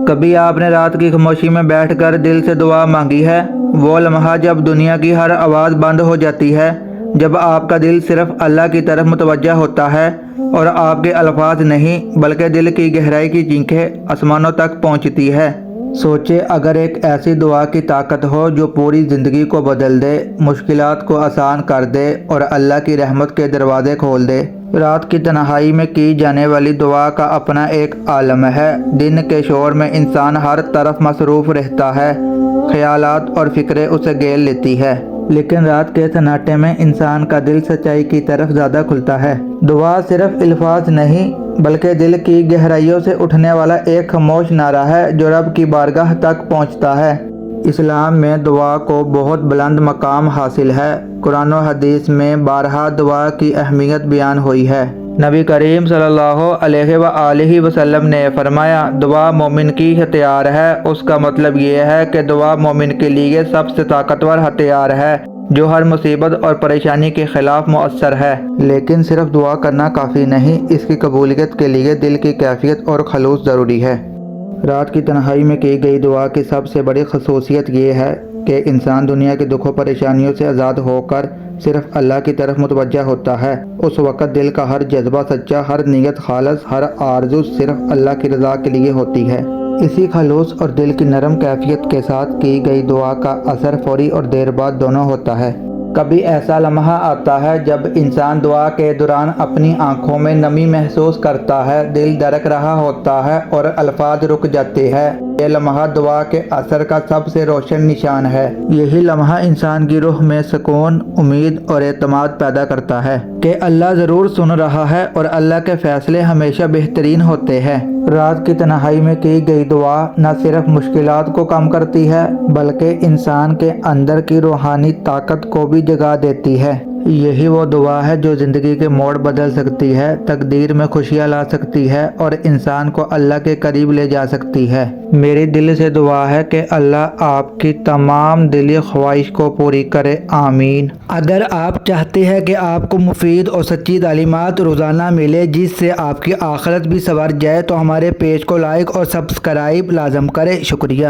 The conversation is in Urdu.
کبھی آپ نے رات کی خاموشی میں بیٹھ کر دل سے دعا مانگی ہے؟ وہ لمحہ جب دنیا کی ہر آواز بند ہو جاتی ہے، جب آپ کا دل صرف اللہ کی طرف متوجہ ہوتا ہے اور آپ کے الفاظ نہیں بلکہ دل کی گہرائی کی چیخیں آسمانوں تک پہنچتی ہے۔ سوچے اگر ایک ایسی دعا کی طاقت ہو جو پوری زندگی کو بدل دے، مشکلات کو آسان کر دے اور اللہ کی رحمت کے دروازے کھول دے۔ رات کی تنہائی میں کی جانے والی دعا کا اپنا ایک عالم ہے۔ دن کے شور میں انسان ہر طرف مصروف رہتا ہے، خیالات اور فکریں اسے گھیر لیتی ہے، لیکن رات کے سناٹے میں انسان کا دل سچائی کی طرف زیادہ کھلتا ہے۔ دعا صرف الفاظ نہیں بلکہ دل کی گہرائیوں سے اٹھنے والا ایک خاموش نعرہ ہے جو رب کی بارگاہ تک پہنچتا ہے۔ اسلام میں دعا کو بہت بلند مقام حاصل ہے۔ قرآن و حدیث میں بارہا دعا کی اہمیت بیان ہوئی ہے۔ نبی کریم صلی اللہ علیہ وآلہ وسلم نے فرمایا، دعا مومن کی ہتھیار ہے۔ اس کا مطلب یہ ہے کہ دعا مومن کے لیے سب سے طاقتور ہتھیار ہے جو ہر مصیبت اور پریشانی کے خلاف مؤثر ہے۔ لیکن صرف دعا کرنا کافی نہیں، اس کی قبولیت کے لیے دل کی کیفیت اور خلوص ضروری ہے۔ رات کی تنہائی میں کی گئی دعا کی سب سے بڑی خصوصیت یہ ہے کہ انسان دنیا کی دکھ و پریشانیوں سے آزاد ہو کر صرف اللہ کی طرف متوجہ ہوتا ہے۔ اس وقت دل کا ہر جذبہ سچا، ہر نیت خالص، ہر آرزو صرف اللہ کی رضا کے لیے ہوتی ہے۔ اسی خلوص اور دل کی نرم کیفیت کے ساتھ کی گئی دعا کا اثر فوری اور دیر بعد دونوں ہوتا ہے۔ کبھی ایسا لمحہ آتا ہے جب انسان دعا کے دوران اپنی آنکھوں میں نمی محسوس کرتا ہے، دل دھڑک رہا ہوتا ہے اور الفاظ رک جاتے ہیں۔ یہ لمحہ دعا کے اثر کا سب سے روشن نشان ہے۔ یہی لمحہ انسان کی روح میں سکون، امید اور اعتماد پیدا کرتا ہے کہ اللہ ضرور سن رہا ہے اور اللہ کے فیصلے ہمیشہ بہترین ہوتے ہیں۔ رات کی تنہائی میں کی گئی دعا نہ صرف مشکلات کو کم کرتی ہے بلکہ انسان کے اندر کی روحانی طاقت کو بھی جگا دیتی ہے۔ یہی وہ دعا ہے جو زندگی کے موڑ بدل سکتی ہے، تقدیر میں خوشیاں لا سکتی ہے اور انسان کو اللہ کے قریب لے جا سکتی ہے۔ میری دل سے دعا ہے کہ اللہ آپ کی تمام دلی خواہش کو پوری کرے، آمین۔ اگر آپ چاہتے ہیں کہ آپ کو مفید اور سچی تعلیمات روزانہ ملے جس سے آپ کی آخرت بھی سنور جائے تو ہمارے پیج کو لائک اور سبسکرائب لازم کریں۔ شکریہ۔